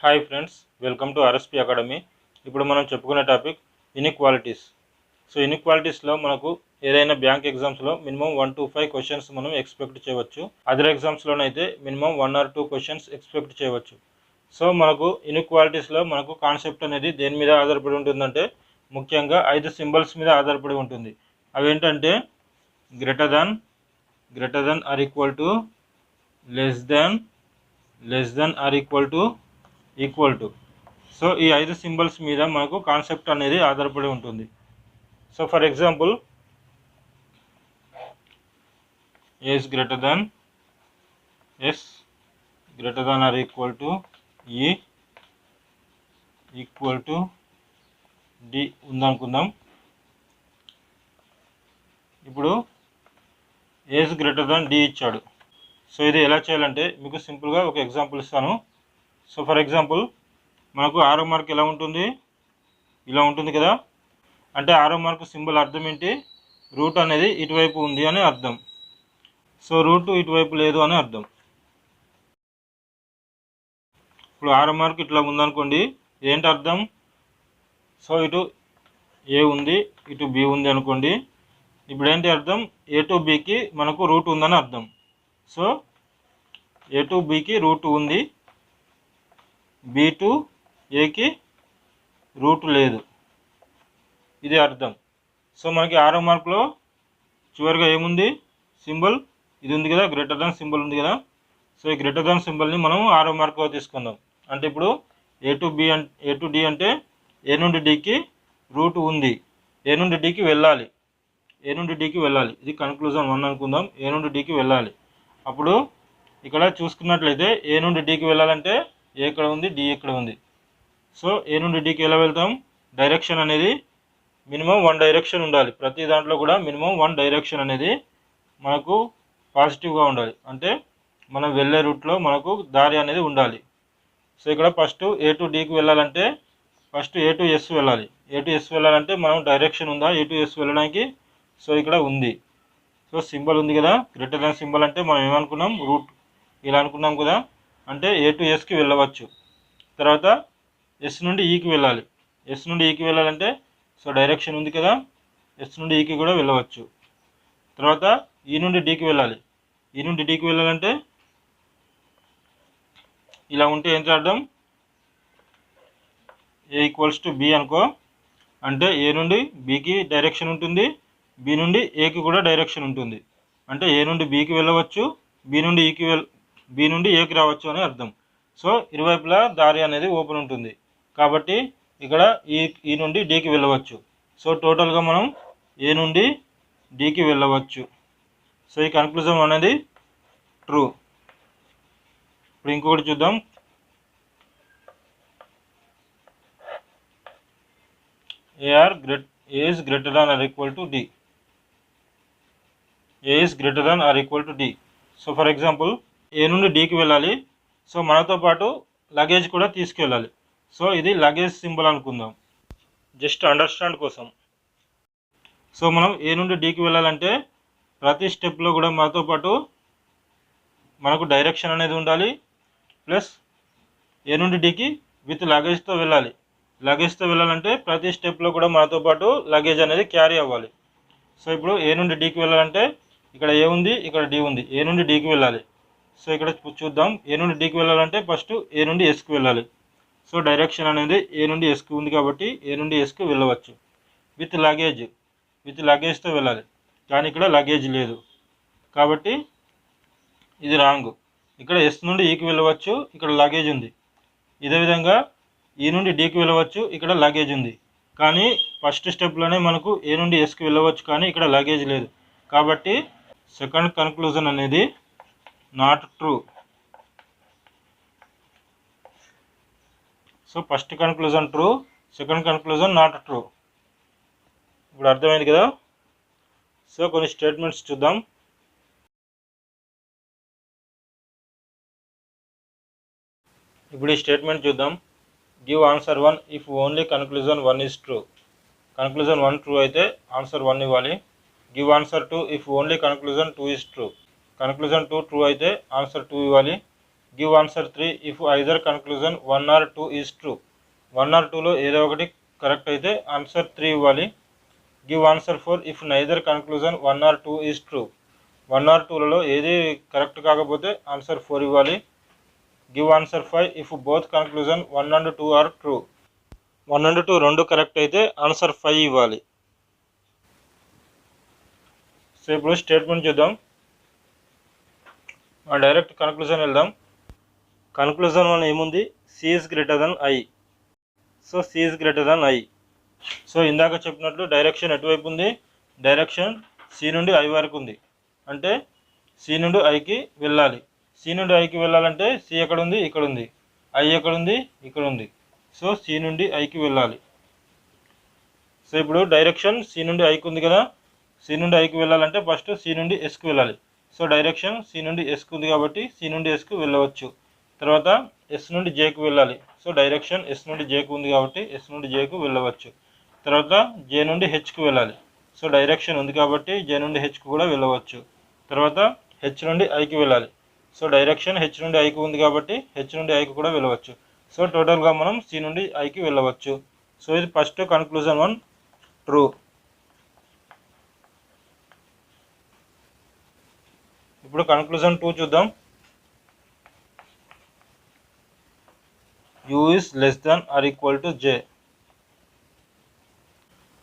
Hi friends, welcome to RSP academy. ఇప్పుడు మనం చెప్పుకునే టాపిక్ ఇన్ఈక్వాలిటీస్. సో ఇన్ఈక్వాలిటీస్లో మనకు ఏదైనా బ్యాంక్ ఎగ్జామ్స్లో మినిమం 1 to 5 క్వశ్చన్స్ మనం ఎక్స్పెక్ట్ చేయవచ్చు. అదర్ ఎగ్జామ్స్లోనైతే మినిమం 1 or 2 క్వశ్చన్స్ ఎక్స్పెక్ట్ చేయవచ్చు. సో మనకు ఇన్ఈక్వాలిటీస్లో మనకు కాన్సెప్ట్ అనేది దేని మీద ఆధారపడి ఉంటుందంటే ముఖ్యంగా 5 సింబల్స్ మీద ఆధారపడి ఉంటుంది. అవేంటంటే greater than or equal to, less than or equal to. So ఈ 5 సింబల్స్ మీద మనకు కాన్సెప్ట్ అనేది ఆధారపడి ఉంటుంది. So for example, S greater than or equal to E equal to D ఉందనుకుందాం. ఇప్పుడు ఎస్ గ్రేటర్ దాన్ డి ఇచ్చాడు. సో ఇది ఎలా చేయాలంటే మీకు సింపుల్గా ఒక ఎగ్జాంపుల్ ఇస్తాను. సో ఫర్ ఎగ్జాంపుల్, మనకు 6వ మార్క్ ఎలా ఉంటుంది, ఇలా ఉంటుంది కదా. అంటే 6వ మార్క్ సింబల్ అర్థం ఏంటి, రూట్ అనేది ఇటువైపు ఉంది అని అర్థం. సో రూట్ ఇటువైపు లేదు అని అర్థం. ఇప్పుడు 6వ మార్క్ ఇట్లా ఉందనుకోండి, ఏంటి అర్థం. సో ఇటు ఏ ఉంది, ఇటు బి ఉంది అనుకోండి. ఇప్పుడు ఏంటి అర్థం, ఏ టు బికి మనకు రూట్ ఉందని అర్థం. సో ఏ టు బికి రూట్ ఉంది, బి టు ఏకి రూట్ లేదు, ఇది అర్థం. సో మనకి 6వ మార్కులో చివరిగా ఏముంది, సింబల్ ఇది ఉంది కదా, గ్రేటర్ దాన్ సింబల్ ఉంది కదా. సో ఈ గ్రేటర్ దాన్ సింబల్ని మనం 6వ మార్కులో తీసుకుందాం. అంటే ఇప్పుడు ఏ టు డి అంటే ఏ నుండి డికి రూట్ ఉంది, ఏ నుండి డికి వెళ్ళాలి, ఇది కన్క్లూజన్ 1 అనుకుందాం. ఏ నుండి డికి వెళ్ళాలి. అప్పుడు ఇక్కడ చూసుకున్నట్లయితే ఏ నుండి డికి వెళ్ళాలంటే ఏ ఇక్కడ ఉంది, డి ఇక్కడ ఉంది. సో ఏ నుండి డికి ఎలా వెళ్తాం, డైరెక్షన్ అనేది మినిమం 1 డైరెక్షన్ ఉండాలి. ప్రతి దాంట్లో కూడా మినిమం 1 డైరెక్షన్ అనేది మనకు పాజిటివ్గా ఉండాలి. అంటే మనం వెళ్ళే రూట్లో మనకు దారి అనేది ఉండాలి. సో ఇక్కడ ఫస్ట్ ఏ టు డికి వెళ్ళాలంటే ఫస్ట్ ఏ టు ఎస్ వెళ్ళాలి. ఏ టు ఎస్ వెళ్ళాలంటే మనం డైరెక్షన్ ఉందా ఏ టు ఎస్ వెళ్ళడానికి. సో ఇక్కడ ఉంది. సో సింబల్ ఉంది కదా, గ్రేటర్ దాన్ సింబల్ అంటే మనం ఏమనుకున్నాం, రూట్ ఇలా అనుకున్నాం కదా. అంటే ఏ టు ఎస్కి వెళ్ళవచ్చు. తర్వాత ఎస్ నుండి ఈకి వెళ్ళాలి. ఎస్ నుండి ఈకి వెళ్ళాలంటే సో డైరెక్షన్ ఉంది కదా, ఎస్ నుండి ఈకి కూడా వెళ్ళవచ్చు. తర్వాత ఈ నుండి డికి వెళ్ళాలి. ఈ నుండి డికి వెళ్ళాలంటే ఇలా ఉంటే ఎంత అర్థం, ఏ ఈక్వల్స్ టు బి అనుకో. అంటే ఏ నుండి బికి డైరెక్షన్ ఉంటుంది, బి నుండి ఏకి కూడా డైరెక్షన్ ఉంటుంది. అంటే ఏ నుండి బికి వెళ్ళవచ్చు, బి నుండి ఏకి రావచ్చు అని అర్థం. సో ఇరువైపులా దారి అనేది ఓపెన్ ఉంటుంది. కాబట్టి ఇక్కడ ఈ నుండి డికి వెళ్ళవచ్చు. సో టోటల్గా మనం ఏ నుండి డికి వెళ్ళవచ్చు. సో ఈ కన్క్లూజన్ అనేది ట్రూ. ఇప్పుడు ఇంకొకటి చూద్దాం. A is greater than or equal to D. A is greater than or equal to D. So for example, A నుండి డికి వెళ్ళాలి. సో మనతో పాటు లగేజ్ కూడా తీసుకెళ్ళాలి. సో ఇది లగేజ్ సింబల్ అనుకుందాం, జస్ట్ అండర్స్టాండ్ కోసం. సో మనం ఏ నుండి డికి వెళ్ళాలంటే ప్రతి స్టెప్లో కూడా మనతో పాటు మనకు డైరెక్షన్ అనేది ఉండాలి. ప్లస్ ఏ నుండి డికి విత్ లగేజ్తో వెళ్ళాలి. లగేజ్తో వెళ్ళాలంటే ప్రతి స్టెప్లో కూడా మనతో పాటు లగేజ్ అనేది క్యారీ అవ్వాలి. సో ఇప్పుడు ఏ నుండి డికి వెళ్ళాలంటే ఇక్కడ ఏ ఉంది, ఇక్కడ డి ఉంది. ఏ నుండి డికి వెళ్ళాలి. సో ఇక్కడ చూద్దాం, ఏ నుండి డికి వెళ్ళాలంటే ఫస్ట్ ఏ నుండి ఎస్కి వెళ్ళాలి. సో డైరెక్షన్ అనేది ఏ నుండి ఎస్కి ఉంది కాబట్టి ఏ నుండి ఎస్కి వెళ్ళవచ్చు. విత్ లగేజ్తో వెళ్ళాలి. కానీ ఇక్కడ లగేజ్ లేదు కాబట్టి ఇది రాంగ్. ఇక్కడ ఎస్ నుండి ఈకి వెళ్ళవచ్చు, ఇక్కడ లగేజ్ ఉంది. ఇదే విధంగా ఈ నుండి డికి వెళ్ళవచ్చు, ఇక్కడ లగేజ్ ఉంది. కానీ ఫస్ట్ స్టెప్లోనే మనకు ఏ నుండి ఎస్కి వెళ్ళవచ్చు, కానీ ఇక్కడ లగేజ్ లేదు. కాబట్టి సెకండ్ కన్క్లూజన్ అనేది not true. So first conclusion true, second conclusion not true. ఇప్పుడు అర్థమైంది కదా. సో కొన్ని స్టేట్మెంట్స్ చూద్దాం. ఇప్పుడు ఈ స్టేట్మెంట్ చూద్దాం. Give answer 1 if only conclusion 1 is true. Conclusion 1 true అయితే ఆన్సర్ 1 ఇవ్వాలి. Give answer 2 if only conclusion 2 is true. Conclusion 2 true అయితే ఆన్సర్ 2 ఇవ్వాలి. Give answer 3 if either conclusion 1 or 2 is true. 1 or 2లో ఏదో ఒకటి కరెక్ట్ అయితే answer 3 ఇవ్వాలి. Give answer 4 if neither conclusion 1 or 2 is true. 1 or 2లలో ఏది కరెక్ట్ కాకపోతే ఆన్సర్ 4 ఇవ్వాలి. Give answer 5 if both conclusion 1 and 2 are true. 1 and 2 రెండు కరెక్ట్ అయితే ఆన్సర్ 5 ఇవ్వాలి. సో ఇప్పుడు స్టేట్మెంట్ చూద్దాం. డైరెక్ట్ కన్క్లూజన్ వెళ్దాం. కన్క్లూజన్ 1 ఏముంది? C is greater than I. So C is greater than I. So ఇందాక చెప్పినట్లు డైరెక్షన్ ఎటువైపు ఉంది? డైరెక్షన్ సి నుండి ఐ వరకు ఉంది. అంటే సి నుండి ఐకి వెళ్ళాలి. సి నుండి ఐకి వెళ్ళాలంటే సి ఎక్కడ ఉంది? ఇక్కడ ఉంది. ఐ ఎక్కడ ఉంది? ఇక్కడ ఉంది. సో సి నుండి ఐకి వెళ్ళాలి. సో ఇప్పుడు డైరెక్షన్ సి నుండి ఐకి ఉంది కదా. సి నుండి ఐకి వెళ్ళాలంటే ఫస్ట్ సి నుండి ఎస్కి వెళ్ళాలి. సో డైరెక్షన్ సి నుండి ఎస్కి ఉంది కాబట్టి సి నుండి ఎస్కి వెళ్ళవచ్చు. తర్వాత ఎస్ నుండి జేకి వెళ్ళాలి. సో డైరెక్షన్ ఎస్ నుండి జేకి ఉంది కాబట్టి ఎస్ నుండి జేకు వెళ్ళవచ్చు. తర్వాత జే నుండి హెచ్కి వెళ్ళాలి. సో డైరెక్షన్ ఉంది కాబట్టి జే నుండి హెచ్కి కూడా వెళ్ళవచ్చు. తర్వాత హెచ్ నుండి ఐకి వెళ్ళాలి. సో డైరెక్షన్ హెచ్ నుండి ఐకి ఉంది కాబట్టి హెచ్ నుండి ఐకి కూడా వెళ్ళవచ్చు. సో టోటల్గా మనం సి నుండి ఐకి వెళ్ళవచ్చు. సో ఇది ఫస్ట్ కన్క్లూజన్ 1 ట్రూ. ఇప్పుడు కన్క్లూజన్ 2 చూద్దాం. You is less than or equal to J.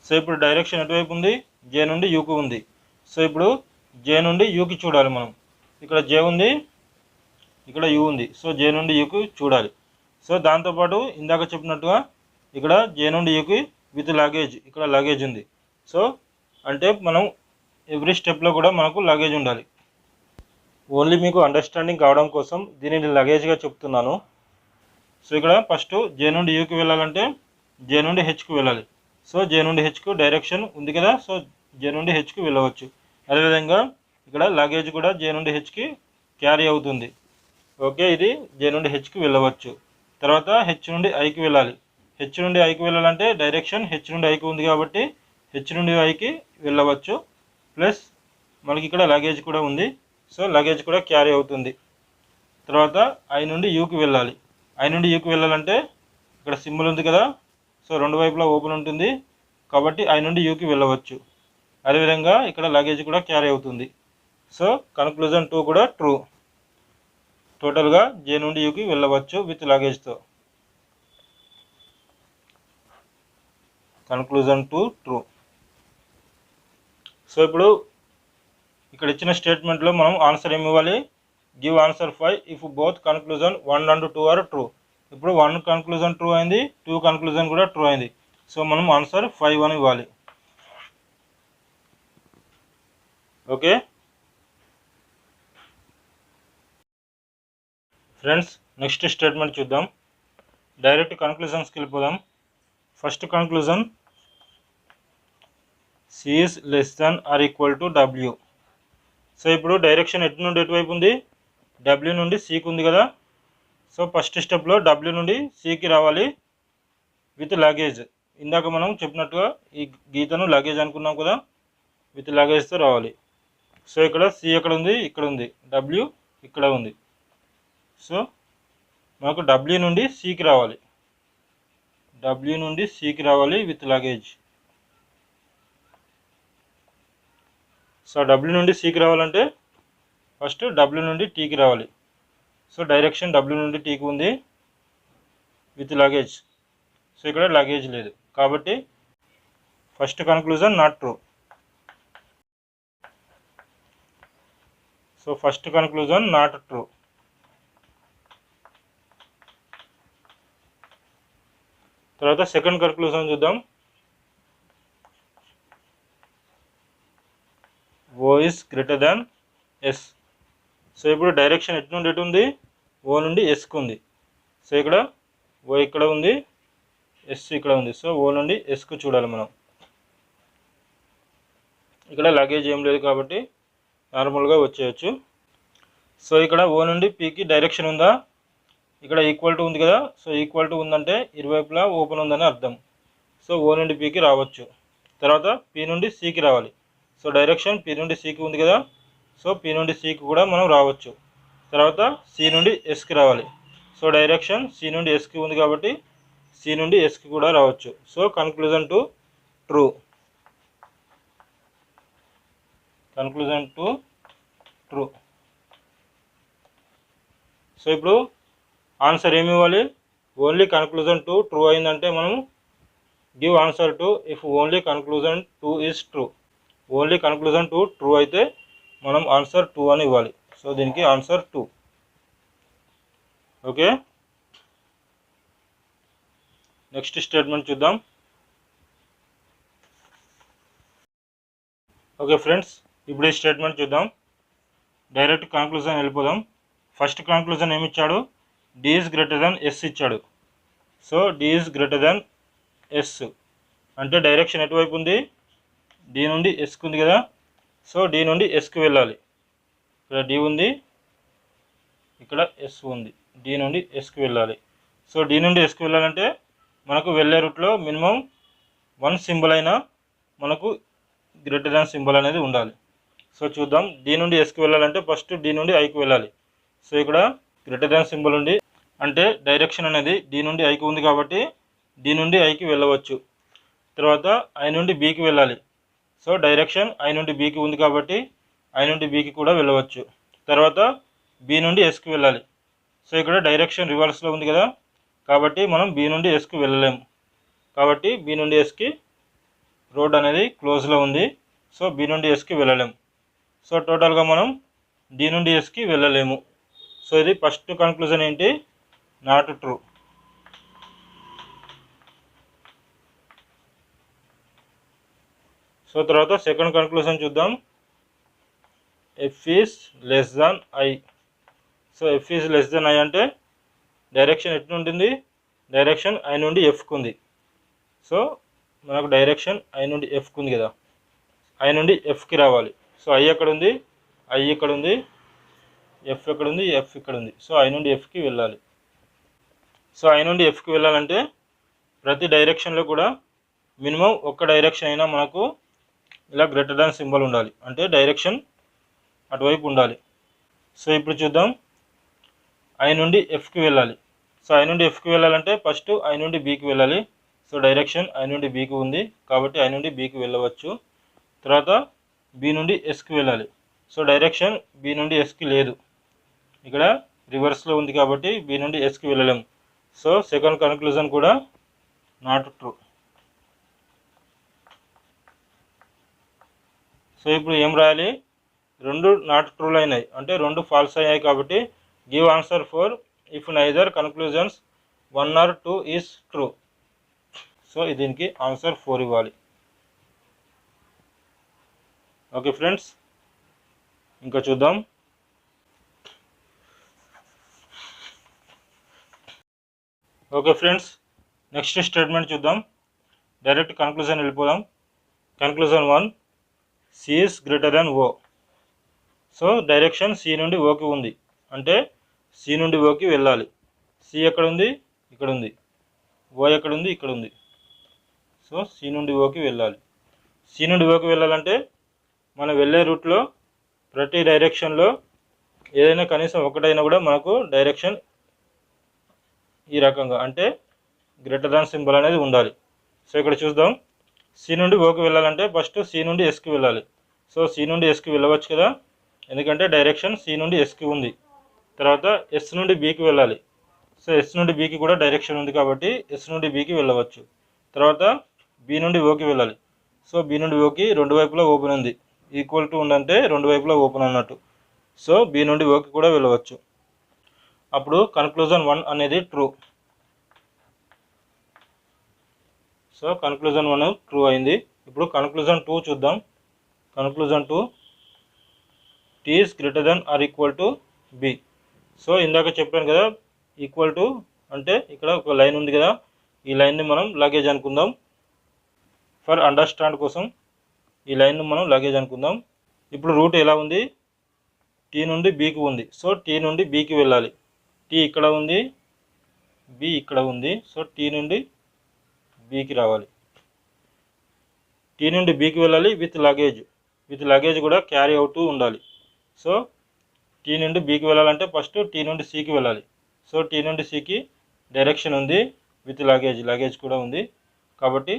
So ఇప్పుడు డైరెక్షన్ ఎటువైపు ఉంది? జే నుండి యూకి ఉంది. సో ఇప్పుడు జే నుండి యూకి చూడాలి మనం. ఇక్కడ జే ఉంది, ఇక్కడ యూ ఉంది. సో జే నుండి యూకి చూడాలి. సో దాంతోపాటు ఇందాక చెప్పినట్టుగా ఇక్కడ జే నుండి యూకి విత్ లగేజ్, ఇక్కడ లగేజ్ ఉంది. సో అంటే మనం ఎవ్రీ స్టెప్లో కూడా మనకు లగేజ్ ఉండాలి. ఓన్లీ మీకు అండర్స్టాండింగ్ కావడం కోసం దీనిని లగేజ్గా చెప్తున్నాను. సో ఇక్కడ ఫస్ట్ జే నుండి యూకి వెళ్ళాలంటే జే నుండి హెచ్కి వెళ్ళాలి. సో జే నుండి హెచ్కు డైరెక్షన్ ఉంది కదా. సో జే నుండి హెచ్కి వెళ్ళవచ్చు. అదేవిధంగా ఇక్కడ లగేజ్ కూడా జే నుండి హెచ్కి క్యారీ అవుతుంది. ఓకే, ఇది జే నుండి హెచ్కి వెళ్ళవచ్చు. తర్వాత హెచ్ నుండి ఐకి వెళ్ళాలి. హెచ్ నుండి ఐకి వెళ్ళాలంటే డైరెక్షన్ హెచ్ నుండి ఐకి ఉంది కాబట్టి హెచ్ నుండి ఐకి వెళ్ళవచ్చు. ప్లస్ మనకి ఇక్కడ లగేజ్ కూడా ఉంది. సో లగేజ్ కూడా క్యారీ అవుతుంది. తర్వాత ఐ నుండి యూకి వెళ్ళాలి. ఐ నుండి యూకి వెళ్ళాలంటే ఇక్కడ సింబల్ ఉంది కదా. సో రెండు వైపులా ఓపెన్ ఉంటుంది కాబట్టి ఐ నుండి యూకి వెళ్ళవచ్చు. అదేవిధంగా ఇక్కడ లగేజ్ కూడా క్యారీ అవుతుంది. సో కన్క్లూజన్ 2 కూడా ట్రూ. టోటల్గా జే నుండి యూకి వెళ్ళవచ్చు విత్ లగేజ్తో. Conclusion 2 true. సో ఇప్పుడు ఇక్కడ ఇచ్చిన స్టేట్మెంట్లో మనం ఆన్సర్ ఏమి ఇవ్వాలి? Give answer 5 if both conclusion 1 and 2 are true. ఇప్పుడు 1 కన్క్లూజన్ ట్రూ అయింది, 2 కన్క్లూజన్ కూడా ట్రూ అయింది. సో మనం ఆన్సర్ 5 అని ఇవ్వాలి. ఓకే ఫ్రెండ్స్, నెక్స్ట్ స్టేట్మెంట్ చూద్దాం. డైరెక్ట్ కన్క్లూజన్స్కి వెళ్ళిపోదాం. First conclusion C is less than or equal to W. So ఇప్పుడు డైరెక్షన్ ఎటు నుండి ఎటువైపు ఉంది? డబ్ల్యూ నుండి సికి ఉంది కదా. సో ఫస్ట్ స్టెప్లో డబ్ల్యూ నుండి సికి రావాలి విత్ లగేజ్. ఇందాక మనం చెప్పినట్టుగా ఈ గీతను లగేజ్ అనుకున్నాం కదా, విత్ లగేజ్తో రావాలి. సో ఇక్కడ సి ఎక్కడ ఉంది? ఇక్కడ ఉంది. డబ్ల్యూ ఇక్కడ ఉంది. సో మనకు డబ్ల్యూ నుండి సికి రావాలి. డబ్ల్యూ నుండి సికి రావాలి విత్ లగేజ్. సో డబ్ల్యూ నుండి సికి రావాలంటే ఫస్ట్ డబ్ల్యూ నుండి టీకి రావాలి. సో డైరెక్షన్ డబ్ల్యూ నుండి టీకి ఉంది విత్ లగేజ్. సో ఇక్కడ లగేజ్ లేదు కాబట్టి first conclusion not true. So first conclusion not true. తర్వాత సెకండ్ కన్క్లూజన్ చూద్దాం. O is greater than S. So ఇప్పుడు డైరెక్షన్ ఎటు నుండి ఎటు ఉంది? ఓ నుండి ఎస్కి ఉంది. సో ఇక్కడ ఓ ఇక్కడ ఉంది, ఎస్ ఇక్కడ ఉంది. సో ఓ నుండి ఎస్కు చూడాలి మనం. ఇక్కడ లగేజ్ ఏం లేదు కాబట్టి నార్మల్గా వచ్చేయచ్చు. సో ఇక్కడ ఓ నుండి పీకి డైరెక్షన్ ఉందా? ఇక్కడ ఈక్వల్ టు ఉంది కదా. సో ఈక్వల్ టు ఉందంటే ఇరువైపులా ఓపెన్ ఉందని అర్థం. సో ఓ నుండి పీకి రావచ్చు. తర్వాత పీ నుండి సికి రావాలి. సో డైరెక్షన్ పీ నుండి సికి ఉంది కదా. సో పీ నుండి సికి కూడా మనం రావచ్చు. తర్వాత సి నుండి ఎస్కి రావాలి. సో డైరెక్షన్ సి నుండి ఎస్కి ఉంది కాబట్టి సి నుండి ఎస్కి కూడా రావచ్చు. So conclusion two true. Conclusion two true. So ఇప్పుడు ఆన్సర్ ఏమి ఇవ్వాలి? ఓన్లీ కన్క్లూజన్ టు ట్రూ అయిందంటే మనం give answer two if only conclusion two is true. Only conclusion two true అయితే మనం ఆన్సర్ 2 అని ఇవ్వాలి. సో దీనికి ఆన్సర్ 2. ఓకే, నెక్స్ట్ స్టేట్మెంట్ చూద్దాం. ఓకే ఫ్రెండ్స్, ఇప్పుడు ఈ స్టేట్మెంట్ చూద్దాం. డైరెక్ట్ కన్క్లూజన్ వెళ్ళిపోదాం. ఫస్ట్ కన్క్లూజన్ ఏమి ఇచ్చాడు? D is greater than S ఇచ్చాడు. So D is greater than yes అంటే డైరెక్షన్ ఎటువైపు ఉంది? డి నుండి ఎస్కి ఉంది కదా. సో డి నుండి ఎస్కి వెళ్ళాలి. ఇక్కడ డి ఉంది, ఇక్కడ ఎస్ ఉంది. డి నుండి ఎస్కి వెళ్ళాలి. సో డి నుండి ఎస్కి వెళ్ళాలంటే మనకు వెళ్ళే రూట్లో మినిమం 1 సింబల్ అయినా మనకు గ్రేటర్ దాన్ సింబల్ అనేది ఉండాలి. సో చూద్దాం. డి నుండి ఎస్కి వెళ్ళాలంటే ఫస్ట్ డి నుండి ఐకి వెళ్ళాలి. సో ఇక్కడ గ్రేటర్ దాన్ సింబల్ ఉంది అంటే డైరెక్షన్ అనేది డి నుండి ఐకి ఉంది కాబట్టి డి నుండి ఐకి వెళ్ళవచ్చు. తర్వాత ఐ నుండి బికి వెళ్ళాలి. సో డైరెక్షన్ ఐ నుండి బికి ఉంది కాబట్టి ఐ నుండి బికి కూడా వెళ్ళవచ్చు. తర్వాత బి నుండి ఎస్కి వెళ్ళాలి. సో ఇక్కడ డైరెక్షన్ రివర్స్లో ఉంది కదా కాబట్టి మనం బి నుండి ఎస్కి వెళ్ళలేము. కాబట్టి బి నుండి ఎస్కి రోడ్ అనేది క్లోజ్లో ఉంది. సో బి నుండి ఎస్కి వెళ్ళలేము. సో టోటల్గా మనం డి నుండి ఎస్కి వెళ్ళలేము. సో ఇది ఫస్ట్ కన్క్లూజన్ ఏంటి? Not true. సో తర్వాత సెకండ్ కన్క్లూజన్ చూద్దాం. F is less than I. So F is less than I అంటే డైరెక్షన్ ఎటు ఉంటుంది? డైరెక్షన్ ఐ నుండి ఎఫ్కి ఉంది. సో మనకు డైరెక్షన్ ఐ నుండి ఎఫ్కి ఉంది కదా. ఐ నుండి ఎఫ్కి రావాలి. సో ఐ ఎక్కడ ఉంది? ఐ ఇక్కడ ఉంది. ఎఫ్ ఎక్కడ ఉంది? ఎఫ్ ఇక్కడ ఉంది. సో ఐ నుండి ఎఫ్కి వెళ్ళాలి. సో ఐ నుండి ఎఫ్కి వెళ్ళాలంటే ప్రతి డైరెక్షన్లో కూడా మినిమం ఒక్క డైరెక్షన్ అయినా మనకు ఇలా గ్రేటర్ దాన్ సింబల్ ఉండాలి. అంటే డైరెక్షన్ అటువైపు ఉండాలి. సో ఇప్పుడు చూద్దాం. ఐ నుండి ఎఫ్కి వెళ్ళాలి. సో ఐ నుండి ఎఫ్కి వెళ్ళాలంటే ఫస్ట్ ఐ నుండి బికి వెళ్ళాలి. సో డైరెక్షన్ ఐ నుండి బికి ఉంది కాబట్టి ఐ నుండి బికి వెళ్ళవచ్చు. తర్వాత బి నుండి ఎస్కి వెళ్ళాలి. సో డైరెక్షన్ బి నుండి ఎస్కి లేదు, ఇక్కడ రివర్స్లో ఉంది కాబట్టి బి నుండి ఎస్కి వెళ్ళలేము. సో సెకండ్ కన్క్లూజన్ కూడా నాట్ ట్రూ. సో ఇప్పుడు ఏం రాయాలి? రెండు నాట్ ట్రూలు అయినాయి అంటే రెండు ఫాల్స్ అయ్యాయి కాబట్టి give answer four if neither conclusions 1 or 2 is true. So దీనికి ఆన్సర్ 4 ఇవ్వాలి. ఓకే ఫ్రెండ్స్, ఇంకా చూద్దాం. ఓకే ఫ్రెండ్స్, నెక్స్ట్ స్టేట్మెంట్ చూద్దాం. డైరెక్ట్ కన్క్లూజన్ వెళ్ళిపోదాం. Conclusion 1, C is greater than O. So direction C నుండి ఓకి ఉంది అంటే సి నుండి ఓకి వెళ్ళాలి. సి ఎక్కడ ఉంది? ఇక్కడ ఉంది. ఓ ఎక్కడ ఉంది? ఇక్కడ ఉంది. సో సి నుండి ఓకి వెళ్ళాలి. సి నుండి ఓకి వెళ్ళాలంటే మనం వెళ్ళే రూట్లో ప్రతి డైరెక్షన్లో ఏదైనా కనీసం ఒకటైనా కూడా మనకు డైరెక్షన్ ఈ రకంగా అంటే గ్రేటర్ దాన్ సింబల్ అనేది ఉండాలి. సో ఇక్కడ చూద్దాం. సి నుండి ఓకి వెళ్ళాలంటే ఫస్ట్ సి నుండి ఎస్కి వెళ్ళాలి. సో సి నుండి ఎస్కి వెళ్ళవచ్చు కదా, ఎందుకంటే డైరెక్షన్ సి నుండి ఎస్కి ఉంది. తర్వాత ఎస్ నుండి బికి వెళ్ళాలి. సో ఎస్ నుండి బికి కూడా డైరెక్షన్ ఉంది కాబట్టి ఎస్ నుండి బికి వెళ్ళవచ్చు. తర్వాత బి నుండి ఓకి వెళ్ళాలి. సో బి నుండి ఓకి రెండు వైపులా ఓపెన్ ఉంది. ఈక్వల్ టు ఉందంటే రెండు వైపులా ఓపెన్ అన్నట్టు. సో బి నుండి ఓకి కూడా వెళ్ళవచ్చు. అప్పుడు కన్క్లూజన్ 1 అనేది ట్రూ. సో కన్క్లూజన్ 1 ట్రూ అయింది. ఇప్పుడు కన్క్లూజన్ 2 చూద్దాం. Conclusion 2, T is greater than or equal to B. So ఇందాక చెప్పాను కదా, ఈక్వల్ టు అంటే ఇక్కడ ఒక లైన్ ఉంది కదా, ఈ లైన్ని మనం లగేజ్ అనుకుందాం. ఫర్ అండర్స్టాండ్ కోసం ఈ లైన్ను మనం లగేజ్ అనుకుందాం. ఇప్పుడు రూట్ ఎలా ఉంది? టీ నుండి బికి ఉంది. సో టీ నుండి బికి వెళ్ళాలి. టీ ఇక్కడ ఉంది, బి ఇక్కడ ఉంది. సో టీ నుండి బికి రావాలి. టీ నుండి బికి వెళ్ళాలి విత్ లగేజ్. విత్ లగేజ్ కూడా క్యారీ అవుతూ ఉండాలి. సో టీ నుండి బీకి వెళ్ళాలంటే ఫస్ట్ టీ నుండి సికి వెళ్ళాలి. సో టీ నుండి సికి డైరెక్షన్ ఉంది విత్ లగేజ్ కూడా ఉంది కాబట్టి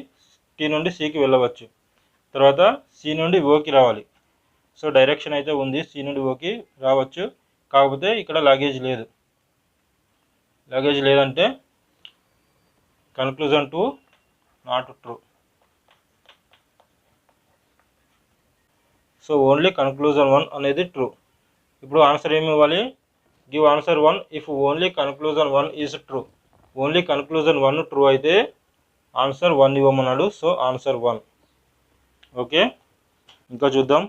టీ నుండి సికి వెళ్ళవచ్చు. తర్వాత సి నుండి ఓకి రావాలి. సో డైరెక్షన్ అయితే ఉంది, సి నుండి ఓకి రావచ్చు, కాకపోతే ఇక్కడ లగేజ్ లేదంటే conclusion 2 not true. So only conclusion 1 అనేది ట్రూ. ఇప్పుడు ఆన్సర్ ఏమి ఇవ్వాలి? Give answer 1 if only conclusion 1 is true. Only conclusion 1 true అయితే ఆన్సర్ 1 ఇవ్వమన్నాడు. So answer 1. ఓకే, ఇంకా చూద్దాం.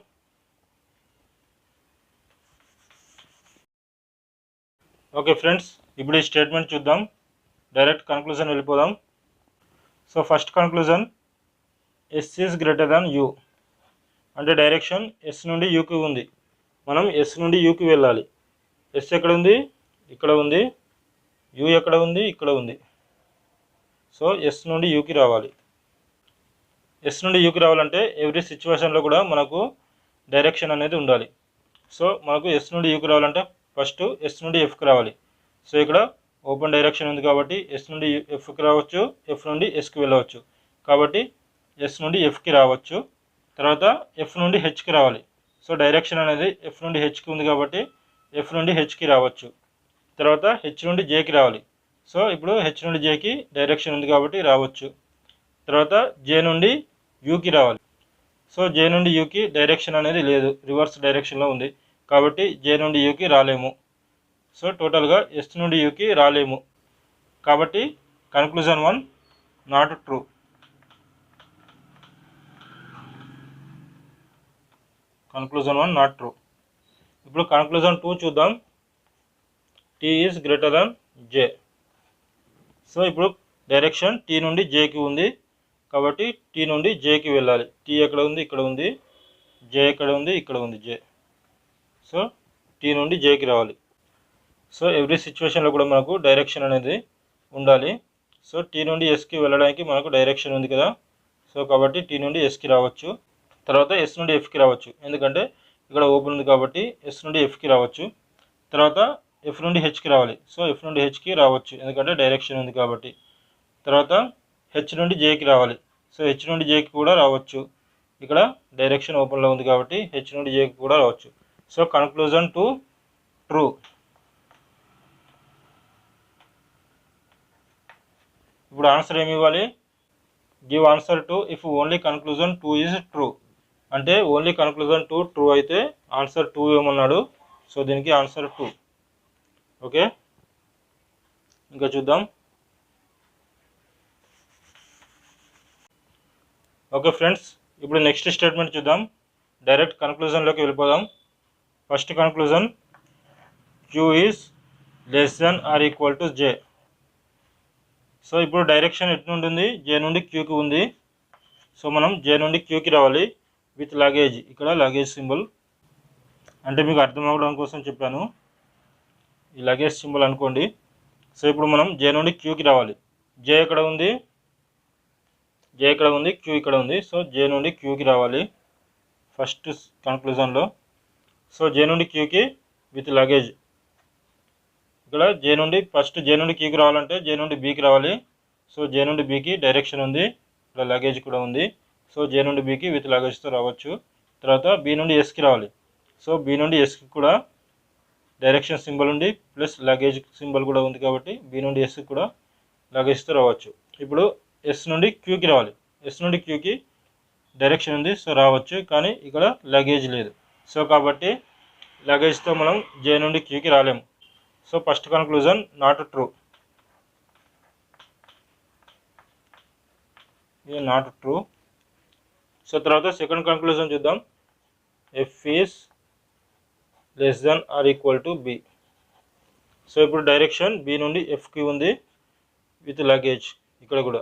ఓకే ఫ్రెండ్స్, ఇప్పుడు ఈ స్టేట్మెంట్ చూద్దాం. డైరెక్ట్ కన్క్లూజన్ వెళ్ళిపోదాం. So first conclusion, S is greater than U. అంటే డైరెక్షన్ ఎస్ నుండి యూకి ఉంది, మనం ఎస్ నుండి యూకి వెళ్ళాలి. ఎస్ ఎక్కడ ఉంది? ఇక్కడ ఉంది. యూ ఎక్కడ ఉంది? ఇక్కడ ఉంది. సో ఎస్ నుండి యూకి రావాలి. ఎస్ నుండి యూకి రావాలంటే ఎవ్రీ సిచ్యువేషన్లో కూడా మనకు డైరెక్షన్ అనేది ఉండాలి. సో మనకు ఎస్ నుండి యూకి రావాలంటే ఫస్ట్ ఎస్ నుండి ఎఫ్కి రావాలి. సో ఇక్కడ ఓపెన్ డైరెక్షన్ ఉంది కాబట్టి ఎస్ నుండి ఎఫ్కి రావచ్చు, ఎఫ్ నుండి ఎస్కి వెళ్ళవచ్చు. కాబట్టి ఎస్ నుండి ఎఫ్కి రావచ్చు. తర్వాత ఎఫ్ నుండి హెచ్కి రావాలి. సో డైరెక్షన్ అనేది ఎఫ్ నుండి హెచ్కి ఉంది కాబట్టి ఎఫ్ నుండి హెచ్కి రావచ్చు. తర్వాత హెచ్ నుండి జేకి రావాలి. సో ఇప్పుడు హెచ్ నుండి జేకి డైరెక్షన్ ఉంది కాబట్టి రావచ్చు. తర్వాత జే నుండి యూకి రావాలి. సో జే నుండి యూకి డైరెక్షన్ అనేది లేదు, రివర్స్ డైరెక్షన్లో ఉంది కాబట్టి జే నుండి యూకి రాలేము. సో టోటల్గా ఎస్ నుండి యూకి రాలేము కాబట్టి conclusion 1 not true. Conclusion 1 not true. ఇప్పుడు కన్క్లూజన్ 2 చూద్దాం. T is greater than J. So ఇప్పుడు డైరెక్షన్ టీ నుండి జేకి ఉంది కాబట్టి టీ నుండి జేకి వెళ్ళాలి. టీ ఎక్కడ ఉంది? ఇక్కడ ఉంది. జే ఎక్కడ ఉంది? ఇక్కడ ఉంది జే. సో టీ నుండి జేకి రావాలి. సో ఎవ్రీ సిచ్యువేషన్లో కూడా మనకు డైరెక్షన్ అనేది ఉండాలి. సో టీ నుండి ఎస్కి వెళ్ళడానికి మనకు డైరెక్షన్ ఉంది కదా, సో కాబట్టి టీ నుండి ఎస్కి రావచ్చు. తర్వాత ఎస్ నుండి ఎఫ్కి రావచ్చు, ఎందుకంటే ఇక్కడ ఓపెన్ ఉంది కాబట్టి ఎస్ నుండి ఎఫ్కి రావచ్చు. తర్వాత ఎఫ్ నుండి హెచ్కి రావాలి. సో ఎఫ్ నుండి హెచ్కి రావచ్చు ఎందుకంటే డైరెక్షన్ ఉంది కాబట్టి. తర్వాత హెచ్ నుండి జేకి రావాలి. సో హెచ్ నుండి జేకి కూడా రావచ్చు, ఇక్కడ డైరెక్షన్ ఓపెన్లో ఉంది కాబట్టి హెచ్ నుండి జేకి కూడా రావచ్చు. So conclusion 2 true. ఇప్పుడు ఆన్సర్ ఏమి ఇవ్వాలి? Give answer 2 if only conclusion 2 is true. అంటే ఓన్లీ కన్క్లూజన్ 2 ట్రూ అయితే ఆన్సర్ 2 ఏమన్నాడు. సో దీనికి ఆన్సర్ 2. ఓకే, ఇంకా చూద్దాం. ఓకే ఫ్రెండ్స్, ఇప్పుడు నెక్స్ట్ స్టేట్మెంట్ చూద్దాం. డైరెక్ట్ కన్క్లూజన్లోకి వెళ్ళిపోదాం. First conclusion, Q is less then or equal to J. So ఇప్పుడు డైరెక్షన్ ఎటు నుండి ఉంది? జే నుండి క్యూకి ఉంది. సో మనం జే నుండి క్యూకి రావాలి విత్ లగేజ్. ఇక్కడ లగేజ్ సింబల్ అంటే మీకు అర్థం అవ్వడం కోసం చెప్పాను, ఈ లగేజ్ సింబల్ అనుకోండి. సో ఇప్పుడు మనం జే నుండి క్యూకి రావాలి. జే ఎక్కడ ఉంది? జే ఇక్కడ ఉంది, క్యూ ఇక్కడ ఉంది. సో జే నుండి క్యూకి రావాలి ఫస్ట్ కన్క్లూజన్లో. సో జే నుండి క్యూకి విత్ లగేజ్. ఇక్కడ జే నుండి ఫస్ట్ జే నుండి క్యూకి రావాలంటే జే నుండి బీకి రావాలి. సో జే నుండి బీకి డైరెక్షన్ ఉంది, ఇక్కడ లగేజ్ కూడా ఉంది. సో జే నుండి బీకి విత్ లగేజ్తో రావచ్చు. తర్వాత బీ నుండి ఎస్కి రావాలి. సో బీ నుండి ఎస్కి కూడా డైరెక్షన్ సింబల్ ఉంది ప్లస్ లగేజ్ సింబల్ కూడా ఉంది కాబట్టి బీ నుండి ఎస్కి కూడా లగేజ్తో రావచ్చు. ఇప్పుడు ఎస్ నుండి క్యూకి రావాలి. ఎస్ నుండి క్యూకి డైరెక్షన్ ఉంది, సో రావచ్చు, కానీ ఇక్కడ లగేజ్ లేదు. సో కాబట్టి లగేజ్తో మనం జే నుండి క్యూకి రాలేము. So first conclusion not true. ఇది నాట్ ట్రూ. సో తర్వాత సెకండ్ కన్క్లూజన్ చూద్దాం. F is less then or equal to B. So ఇప్పుడు డైరెక్షన్ బి నుండి ఎఫ్కి ఉంది విత్ లగేజ్ ఇక్కడ కూడా.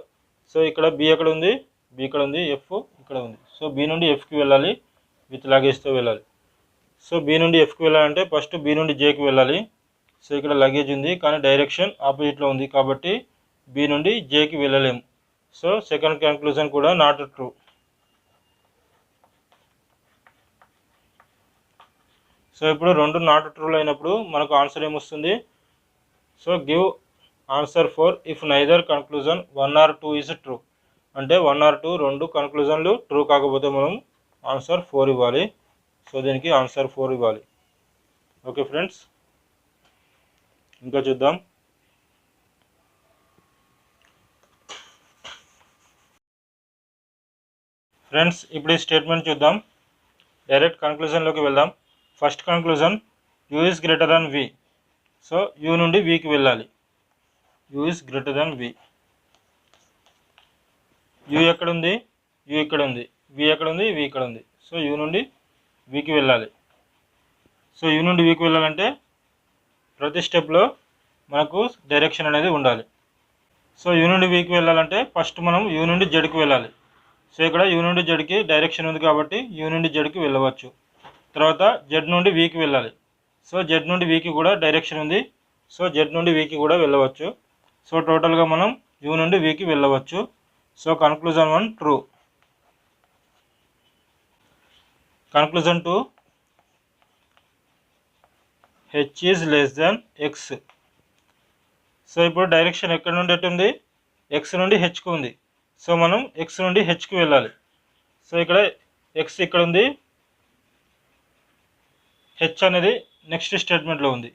సో ఇక్కడ బి ఎక్కడ ఉంది? బి ఇక్కడ ఉంది, ఎఫ్ ఇక్కడ ఉంది. సో బి నుండి ఎఫ్కి వెళ్ళాలి విత్ లగేజ్తో వెళ్ళాలి. సో బి నుండి ఎఫ్కి వెళ్ళాలంటే ఫస్ట్ బి నుండి జేకి వెళ్ళాలి. సో ఇక్కడ లగేజ్ ఉంది కానీ డైరెక్షన్ ఆపోజిట్లో ఉంది కాబట్టి బి నుండి జేకి వెళ్ళలేము. సో సెకండ్ కన్క్లూజన్ కూడా నాట్ ట్రూ. సో ఇప్పుడు రెండు నాట్ ట్రూలు అయినప్పుడు మనకు ఆన్సర్ ఏమొస్తుంది? So give answer 4 if neither conclusion 1 or 2 is true. అంటే 1 or 2 రెండు కన్క్లూజన్లు ట్రూ కాకపోతే మనం ఆన్సర్ 4 ఇవ్వాలి. సో దీనికి ఆన్సర్ 4 ఇవ్వాలి. ఓకే ఫ్రెండ్స్, ఇంకా చూద్దాం. ఫ్రెండ్స్ ఇప్పుడు ఈ స్టేట్మెంట్ చూద్దాం. డైరెక్ట్ కన్క్లూజన్లోకి వెళ్దాం. First conclusion U is greater than V. So U నుండి వికి వెళ్ళాలి. U is greater than V. U ఎక్కడుంది? యూ ఇక్కడ ఉంది. వి ఎక్కడుంది? వి ఇక్కడ ఉంది. సో యూ నుండి వికి వెళ్ళాలి. సో యూ నుండి వికి వెళ్ళాలంటే ప్రతి స్టెప్లో మనకు డైరెక్షన్ అనేది ఉండాలి. సో యూ నుండి వికి వెళ్ళాలంటే ఫస్ట్ మనం యూ నుండి జెడ్కి వెళ్ళాలి. సో ఇక్కడ యూ నుండి జెడ్కి డైరెక్షన్ ఉంది కాబట్టి యూ నుండి జెడ్కి వెళ్ళవచ్చు. తర్వాత జెడ్ నుండి వికి వెళ్ళాలి. సో జెడ్ నుండి వికి కూడా డైరెక్షన్ ఉంది. సో జెడ్ నుండి వికి కూడా వెళ్ళవచ్చు. సో టోటల్గా మనం యూ నుండి వికి వెళ్ళవచ్చు. So conclusion 1 true. Conclusion 2 H is less than x. So ఇప్పుడు డైరెక్షన్ ఎక్కడి నుండి ఎటు ఉంది? ఎక్స్ నుండి హెచ్కి ఉంది. సో మనం ఎక్స్ నుండి హెచ్కి వెళ్ళాలి. సో ఇక్కడ ఎక్స్ ఇక్కడ ఉంది, హెచ్ అనేది నెక్స్ట్ స్టేట్మెంట్లో ఉంది.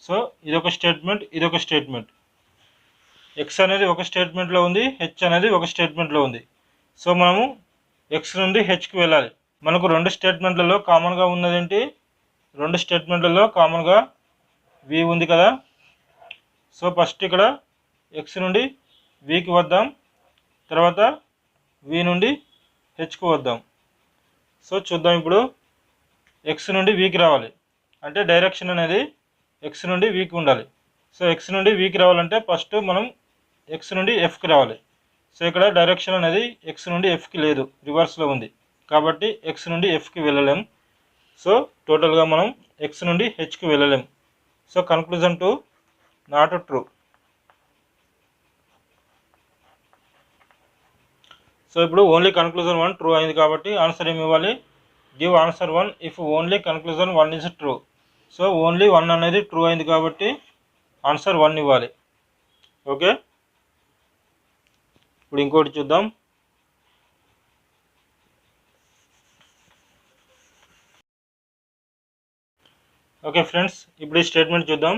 సో ఇదొక స్టేట్మెంట్, ఇదొక స్టేట్మెంట్. ఎక్స్ అనేది ఒక స్టేట్మెంట్లో ఉంది, హెచ్ అనేది ఒక స్టేట్మెంట్లో ఉంది. సో మనము ఎక్స్ నుండి హెచ్కి వెళ్ళాలి. మనకు రెండు స్టేట్మెంట్లలో కామన్గా ఉన్నదేంటి? రెండు స్టేట్మెంట్లలో కామన్గా వి ఉంది కదా. సో ఫస్ట్ ఇక్కడ ఎక్స్ నుండి వికి వద్దాం, తర్వాత వి నుండి హెచ్కి వద్దాం. సో చూద్దాం. ఇప్పుడు ఎక్స్ నుండి వికి రావాలి అంటే డైరెక్షన్ అనేది ఎక్స్ నుండి వికి ఉండాలి. సో ఎక్స్ నుండి వికి రావాలంటే ఫస్ట్ మనం ఎక్స్ నుండి ఎఫ్కి రావాలి. సో ఇక్కడ డైరెక్షన్ అనేది ఎక్స్ నుండి ఎఫ్కి లేదు, రివర్స్లో ఉంది కాబట్టి ఎక్స్ నుండి ఎఫ్కి వెళ్ళలేం. సో టోటల్గా మనం ఎక్స్ నుండి హెచ్కి వెళ్ళలేం. So conclusion 2 not true. So ఇప్పుడు ఓన్లీ కన్క్లూజన్ 1 ట్రూ అయింది కాబట్టి ఆన్సర్ ఏమి ఇవ్వాలి? Give answer 1 if only conclusion 1 is true. So only 1 అనేది ట్రూ అయింది కాబట్టి ఆన్సర్ 1 ఇవ్వాలి. ఓకే, ఇప్పుడు ఇంకోటి చూద్దాం. ఓకే ఫ్రెండ్స్, ఇప్పుడు ఈ స్టేట్మెంట్ చూద్దాం.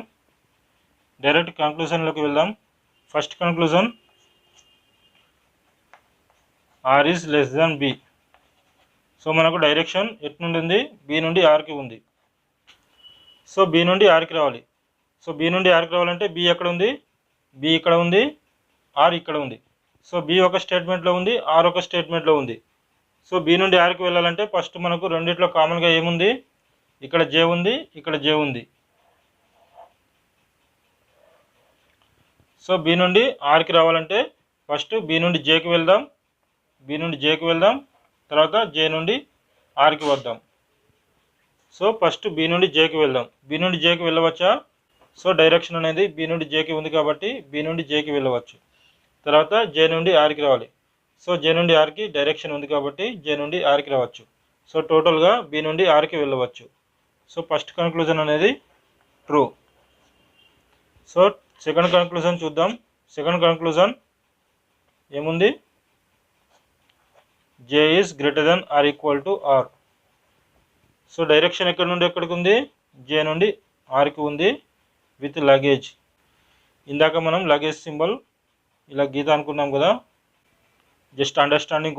డైరెక్ట్ కన్క్లూజన్లోకి వెళ్దాం. First conclusion R is less than B. So మనకు డైరెక్షన్ ఎటు నుండి ఉంది? బి నుండి ఆర్కి ఉంది. సో బి నుండి ఆర్కి రావాలి. సో బి నుండి ఆర్కి రావాలంటే బి ఎక్కడ ఉంది? బి ఇక్కడ ఉంది, ఆర్ ఇక్కడ ఉంది. సో బి ఒక స్టేట్మెంట్లో ఉంది, ఆర్ ఒక స్టేట్మెంట్లో ఉంది. సో బి నుండి ఆర్కి వెళ్ళాలంటే ఫస్ట్ మనకు రెండిట్లో కామన్గా ఏముంది? ఇక్కడ జే ఉంది, ఇక్కడ జే ఉంది. సో బి నుండి ఆర్కి రావాలంటే ఫస్ట్ బి నుండి జేకి వెళ్దాం, బి నుండి జేకి వెళ్దాం, తర్వాత జే నుండి ఆర్కి వద్దాం. సో ఫస్ట్ బి నుండి జేకి వెళ్దాం. బి నుండి జేకి వెళ్ళవచ్చా? సో డైరెక్షన్ అనేది బి నుండి జేకి ఉంది కాబట్టి బి నుండి జేకి వెళ్ళవచ్చు. తర్వాత జే నుండి ఆర్కి రావాలి. సో జే నుండి ఆర్కి డైరెక్షన్ ఉంది కాబట్టి జే నుండి ఆర్కి రావచ్చు. సో టోటల్గా బి నుండి ఆర్కి వెళ్ళవచ్చు. సో ఫస్ట్ కన్క్లూజన్ అనేది ట్రూ. సో సెకండ్ కన్క్లూజన్ చూద్దాం. సెకండ్ కన్క్లూజన్ ఏముంది? J is greater than or equal to R. So direction ఎక్కడి నుండి ఎక్కడికి ఉంది? జే నుండి ఆర్కి ఉంది విత్ లగేజ్. ఇందాక మనం లగేజ్ సింబల్ ఇలా గీత అనుకున్నాం కదా, జస్ట్ అండర్స్టాండింగ్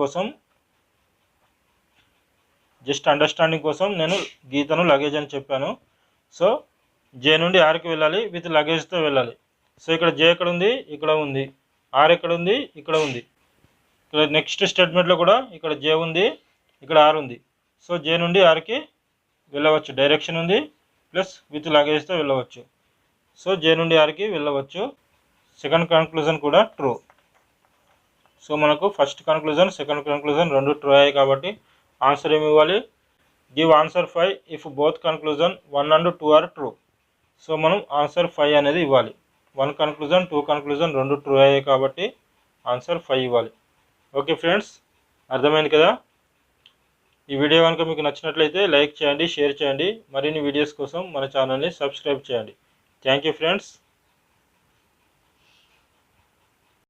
కోసం నేను గీతను లగేజ్ అని చెప్పాను. సో జే నుండి ఆర్కి వెళ్ళాలి, విత్ లగేజ్తో వెళ్ళాలి. సో ఇక్కడ జే ఎక్కడ ఉంది? ఇక్కడ ఉంది. ఆర్ ఎక్కడ ఉంది? ఇక్కడ ఉంది. ఇక్కడ నెక్స్ట్ స్టేట్మెంట్లో కూడా ఇక్కడ జే ఉంది, ఇక్కడ ఆర్ ఉంది. సో జే నుండి ఆర్కి వెళ్ళవచ్చు, డైరెక్షన్ ఉంది ప్లస్ విత్ లగేజ్తో వెళ్ళవచ్చు. సో జే నుండి ఆర్కి వెళ్ళవచ్చు. సెకండ్ కన్క్లూజన్ కూడా ట్రూ. సో మనకు ఫస్ట్ కన్క్లూజన్, సెకండ్ కన్క్లూజన్ రెండు ట్రూ అయ్యాయి కాబట్టి ఆన్సర్ ఏమి ఇవ్వాలి? Give answer 5 if both conclusion 1 and 2 are true. So మనం ఆన్సర్ 5 అనేది ఇవ్వాలి. 1 కన్క్లూజన్ 2 కన్క్లూజన్ రెండు ట్రూ అయ్యాయి కాబట్టి ఆన్సర్ 5 ఇవ్వాలి. ఓకే ఫ్రెండ్స్, అర్థమైంది కదా? ఈ వీడియో కనుక మీకు నచ్చినట్లయితే లైక్ చేయండి, షేర్ చేయండి. మరిన్ని వీడియోస్ కోసం మన ఛానల్ని సబ్స్క్రైబ్ చేయండి. Thank you friends.